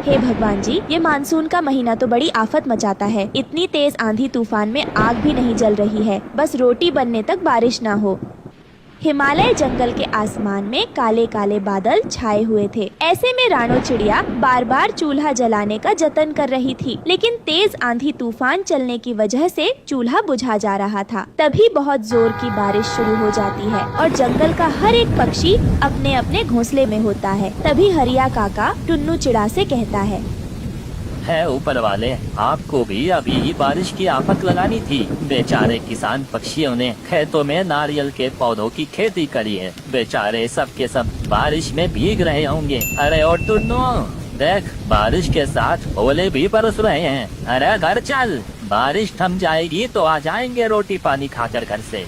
हे भगवान जी, ये मानसून का महीना तो बड़ी आफत मचाता है। इतनी तेज आंधी तूफान में आग भी नहीं जल रही है, बस रोटी बनने तक बारिश ना हो। हिमालय जंगल के आसमान में काले काले बादल छाए हुए थे। ऐसे में रानो चिड़िया बार बार चूल्हा जलाने का जतन कर रही थी, लेकिन तेज आंधी तूफान चलने की वजह से चूल्हा बुझा जा रहा था। तभी बहुत जोर की बारिश शुरू हो जाती है और जंगल का हर एक पक्षी अपने अपने घोंसले में होता है। तभी हरिया काका टुन्नू चिड़ा से कहता है ऊपर वाले, आपको भी अभी बारिश की आफत लगानी थी। बेचारे किसान पक्षियों ने खेतों में नारियल के पौधों की खेती करी है। बेचारे सब के सब बारिश में भीग रहे होंगे। अरे और टुन्नू देख, बारिश के साथ ओले भी बरस रहे हैं। अरे घर चल, बारिश थम जाएगी तो आ जाएंगे रोटी पानी खाकर घर से।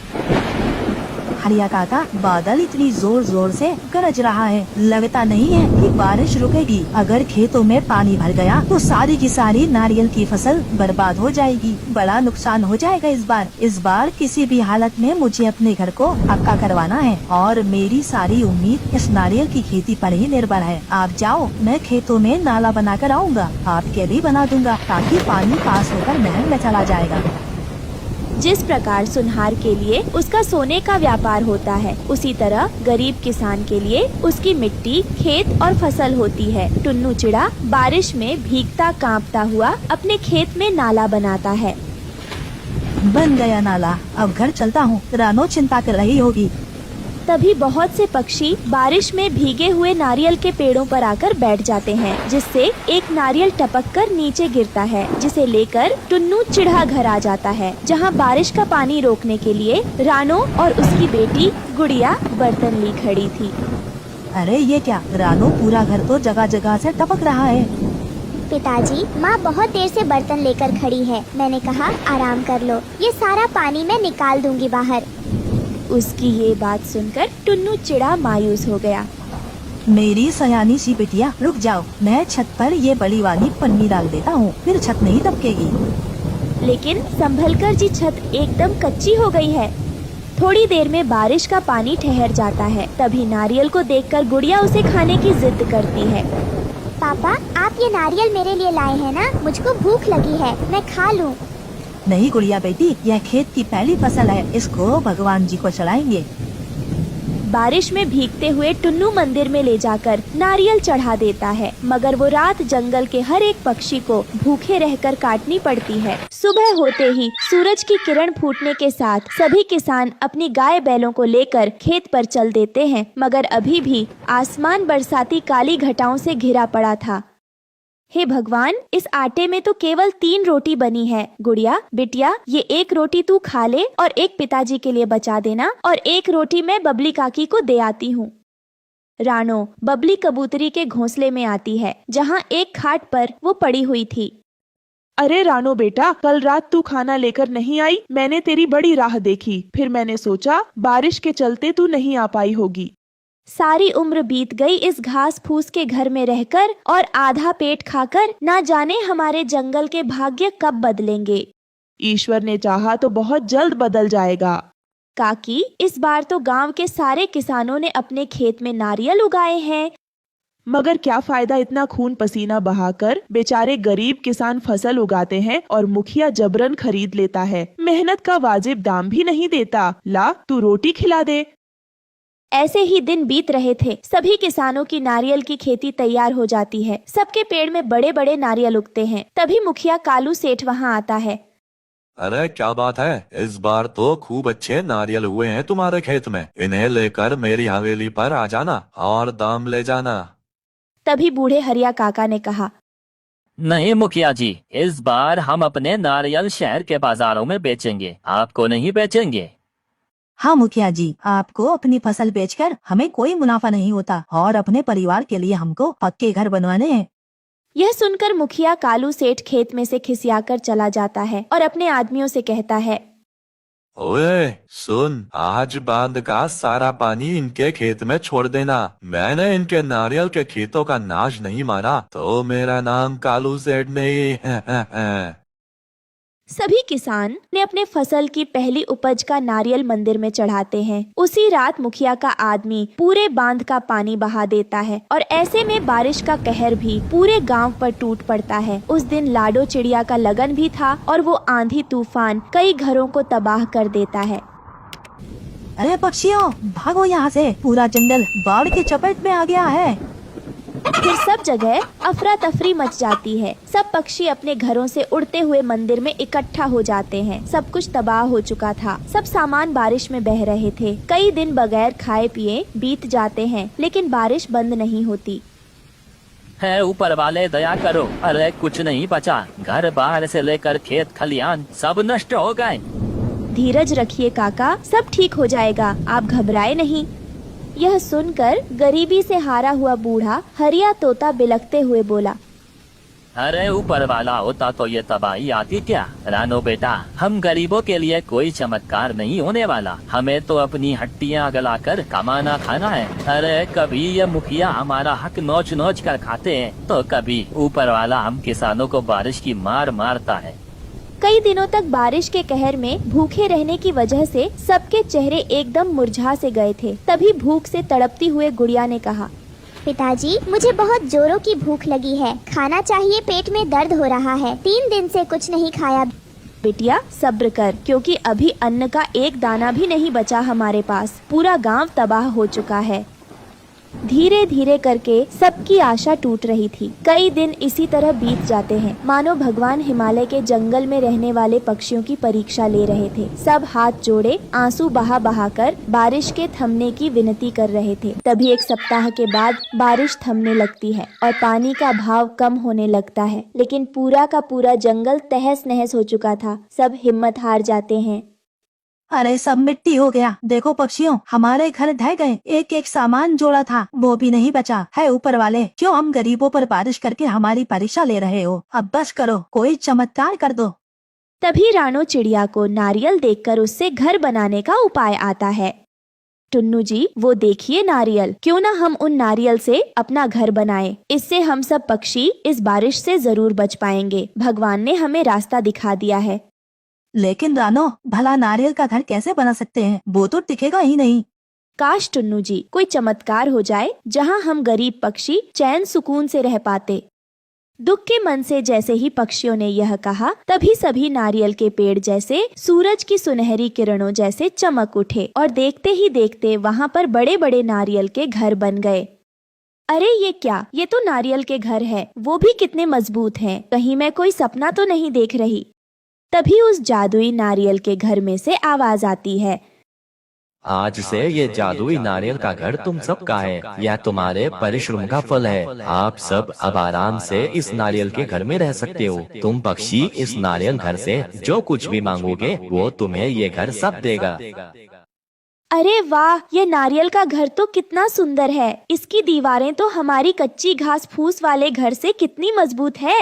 हरिया काका, बादल इतनी जोर जोर से गरज रहा है, लगता नहीं है कि बारिश रुकेगी। अगर खेतों में पानी भर गया तो सारी की सारी नारियल की फसल बर्बाद हो जाएगी। बड़ा नुकसान हो जाएगा इस बार किसी भी हालत में मुझे अपने घर को पक्का करवाना है और मेरी सारी उम्मीद इस नारियल की खेती पर ही निर्भर है। आप जाओ, मैं खेतों में नाला बना कर आऊँगा, आपके भी बना दूंगा ताकि पानी पास होकर नहर में चला जाएगा। जिस प्रकार सुनहार के लिए उसका सोने का व्यापार होता है, उसी तरह गरीब किसान के लिए उसकी मिट्टी, खेत और फसल होती है। टुन्नू चिड़ा बारिश में भीगता कांपता हुआ अपने खेत में नाला बनाता है। बन गया नाला, अब घर चलता हूँ। रानो चिंता कर रही होगी। तभी बहुत से पक्षी बारिश में भीगे हुए नारियल के पेड़ों पर आकर बैठ जाते हैं, जिससे एक नारियल टपक कर नीचे गिरता है, जिसे लेकर टुन्नू चिड़ा घर आ जाता है, जहां बारिश का पानी रोकने के लिए रानो और उसकी बेटी गुड़िया बर्तन ली खड़ी थी। अरे ये क्या, रानो पूरा घर तो जगह जगह से टपक रहा है। पिताजी, माँ बहुत देर से बर्तन लेकर खड़ी है। मैंने कहा आराम कर लो, ये सारा पानी मैं निकाल दूंगी बाहर। उसकी ये बात सुनकर टुन्नू चिड़ा मायूस हो गया। मेरी सयानी सी बिटिया, रुक जाओ, मैं छत पर ये बड़ी वाली पन्नी डाल देता हूँ, फिर छत नहीं टपकेगी। लेकिन संभलकर जी छत एकदम कच्ची हो गई है। थोड़ी देर में बारिश का पानी ठहर जाता है। तभी नारियल को देखकर गुड़िया उसे खाने की जिद करती है। पापा, आप ये नारियल मेरे लिए लाए हैं ना? मुझको भूख लगी है, मैं खा लूँ। नहीं गुड़िया बेटी, यह खेत की पहली फसल है, इसको भगवान जी को चढ़ाएंगे। बारिश में भीगते हुए टुन्नू मंदिर में ले जाकर नारियल चढ़ा देता है, मगर वो रात जंगल के हर एक पक्षी को भूखे रहकर काटनी पड़ती है। सुबह होते ही सूरज की किरण फूटने के साथ सभी किसान अपनी गाय बैलों को लेकर खेत पर चल देते हैं, मगर अभी भी आसमान बरसाती काली घटाओं से घिरा पड़ा था। हे भगवान, इस आटे में तो केवल 3 रोटी बनी है। गुड़िया बिटिया, ये एक रोटी तू खा ले और एक पिताजी के लिए बचा देना, और एक रोटी मैं बबली काकी को दे आती हूँ। रानो बबली कबूतरी के घोंसले में आती है, जहाँ एक खाट पर वो पड़ी हुई थी। अरे रानो बेटा, कल रात तू खाना लेकर नहीं आई, मैंने तेरी बड़ी राह देखी। फिर मैंने सोचा बारिश के चलते तू नहीं आ पाई होगी। सारी उम्र बीत गई इस घास फूस के घर में रहकर और आधा पेट खाकर, ना जाने हमारे जंगल के भाग्य कब बदलेंगे। ईश्वर ने चाहा तो बहुत जल्द बदल जाएगा। काकी, इस बार तो गांव के सारे किसानों ने अपने खेत में नारियल उगाए हैं। मगर क्या फायदा इतना खून पसीना बहाकर? बेचारे गरीब किसान फसल उगाते हैं और मुखिया जबरन खरीद लेता है। मेहनत का वाजिब दाम भी नहीं देता। ला, तू रोटी खिला दे। ऐसे ही दिन बीत रहे थे। सभी किसानों की नारियल की खेती तैयार हो जाती है। सबके पेड़ में बड़े बड़े नारियल उगते हैं। तभी मुखिया कालू सेठ वहाँ आता है। अरे क्या बात है, इस बार तो खूब अच्छे नारियल हुए हैं तुम्हारे खेत में। इन्हें लेकर मेरी हवेली पर आ जाना और दाम ले जाना। तभी बूढ़े हरिया काका ने कहा, नहीं मुखिया जी, इस बार हम अपने नारियल शहर के बाजारों में बेचेंगे, आपको नहीं बेचेंगे। हाँ मुखिया जी, आपको अपनी फसल बेचकर हमें कोई मुनाफा नहीं होता और अपने परिवार के लिए हमको पक्के घर बनवाने हैं। यह सुनकर मुखिया कालू सेठ खेत में से खिसियाकर चला जाता है और अपने आदमियों से कहता है, ओए सुन, आज बांध का सारा पानी इनके खेत में छोड़ देना। मैंने इनके नारियल के खेतों का नाश नहीं मारा तो मेरा नाम कालू सेठ नहीं है। सभी किसान ने अपने फसल की पहली उपज का नारियल मंदिर में चढ़ाते हैं। उसी रात मुखिया का आदमी पूरे बांध का पानी बहा देता है और ऐसे में बारिश का कहर भी पूरे गांव पर टूट पड़ता है। उस दिन लाडो चिड़िया का लगन भी था और वो आंधी तूफान कई घरों को तबाह कर देता है। अरे पक्षियों, भागो यहाँ से, पूरा जंगल बाढ़ की चपेट में आ गया है। फिर सब जगह अफरा तफरी मच जाती है। सब पक्षी अपने घरों से उड़ते हुए मंदिर में इकट्ठा हो जाते हैं। सब कुछ तबाह हो चुका था। सब सामान बारिश में बह रहे थे। कई दिन बगैर खाए पिए बीत जाते हैं, लेकिन बारिश बंद नहीं होती। है ऊपर वाले दया करो, अरे कुछ नहीं बचा। घर बाहर से लेकर खेत खलियान सब नष्ट हो गए। धीरज रखिए काका, सब ठीक हो जाएगा, आप घबराए नहीं। यह सुनकर गरीबी से हारा हुआ बूढ़ा हरिया तोता बिलखते हुए बोला, अरे ऊपर वाला होता तो ये तबाही आती क्या। रानो बेटा, हम गरीबों के लिए कोई चमत्कार नहीं होने वाला। हमें तो अपनी हड्डियां गलाकर कमाना खाना है। अरे कभी ये मुखिया हमारा हक नोच नोच कर खाते हैं, तो कभी ऊपर वाला हम किसानों को बारिश की मार मारता है। कई दिनों तक बारिश के कहर में भूखे रहने की वजह से सबके चेहरे एकदम मुरझा से गए थे। तभी भूख से तड़पती हुए गुड़िया ने कहा, पिताजी, मुझे बहुत जोरों की भूख लगी है, खाना चाहिए, पेट में दर्द हो रहा है, 3 दिन से कुछ नहीं खाया। बेटिया सब्र कर, क्योंकि अभी अन्न का एक दाना भी नहीं बचा हमारे पास। पूरा गांव तबाह हो चुका है। धीरे धीरे करके सबकी आशा टूट रही थी। कई दिन इसी तरह बीत जाते हैं, मानो भगवान हिमालय के जंगल में रहने वाले पक्षियों की परीक्षा ले रहे थे। सब हाथ जोड़े आंसू बहा बहा कर बारिश के थमने की विनती कर रहे थे। तभी एक सप्ताह के बाद बारिश थमने लगती है और पानी का भाव कम होने लगता है। लेकिन पूरा का पूरा जंगल तहस नहस हो चुका था। सब हिम्मत हार जाते हैं। अरे सब मिट्टी हो गया। देखो पक्षियों, हमारे घर ढह गए। एक एक सामान जोड़ा था, वो भी नहीं बचा है। ऊपर वाले, क्यों हम गरीबों पर बारिश करके हमारी परीक्षा ले रहे हो? अब बस करो, कोई चमत्कार कर दो। तभी रानो चिड़िया को नारियल देखकर उससे घर बनाने का उपाय आता है। टुन्नू जी, वो देखिए नारियल, क्यों ना हम उन नारियल से अपना घर बनाएं। इससे हम सब पक्षी इस बारिश से जरूर बच पाएंगे। भगवान ने हमें रास्ता दिखा दिया है। लेकिन रानो, भला नारियल का घर कैसे बना सकते हैं? वो तो टिकेगा ही नहीं। काश टुन्नू जी, कोई चमत्कार हो जाए जहां हम गरीब पक्षी चैन सुकून से रह पाते। दुख के मन से जैसे ही पक्षियों ने यह कहा, तभी सभी नारियल के पेड़ जैसे सूरज की सुनहरी किरणों जैसे चमक उठे और देखते ही देखते वहां पर बड़े बड़े नारियल के घर बन गए। अरे ये क्या, ये तो नारियल के घर है, वो भी कितने मजबूत हैं। कहीं मैं कोई सपना तो नहीं देख रही। तभी उस जादुई नारियल के घर में से आवाज आती है, आज से ये जादुई नारियल का घर तुम सबका है। यह तुम्हारे परिश्रम का फल है। आप सब अब आराम से इस नारियल के घर में रह सकते हो। तुम पक्षी इस नारियल घर से जो कुछ भी मांगोगे वो तुम्हें ये घर सब देगा। अरे वाह, ये नारियल का घर तो कितना सुंदर है। इसकी दीवारें तो हमारी कच्ची घास फूस वाले घर से कितनी मजबूत है।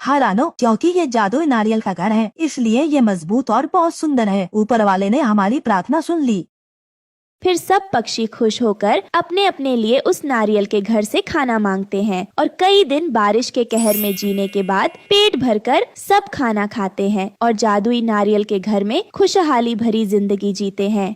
हाँ रानो, क्योंकि ये जादुई नारियल का घर है, इसलिए ये मजबूत और बहुत सुंदर है। ऊपर वाले ने हमारी प्रार्थना सुन ली। फिर सब पक्षी खुश होकर अपने अपने लिए उस नारियल के घर से खाना मांगते हैं और कई दिन बारिश के कहर में जीने के बाद पेट भरकर सब खाना खाते हैं और जादुई नारियल के घर में खुशहाली भरी जिंदगी जीते हैं।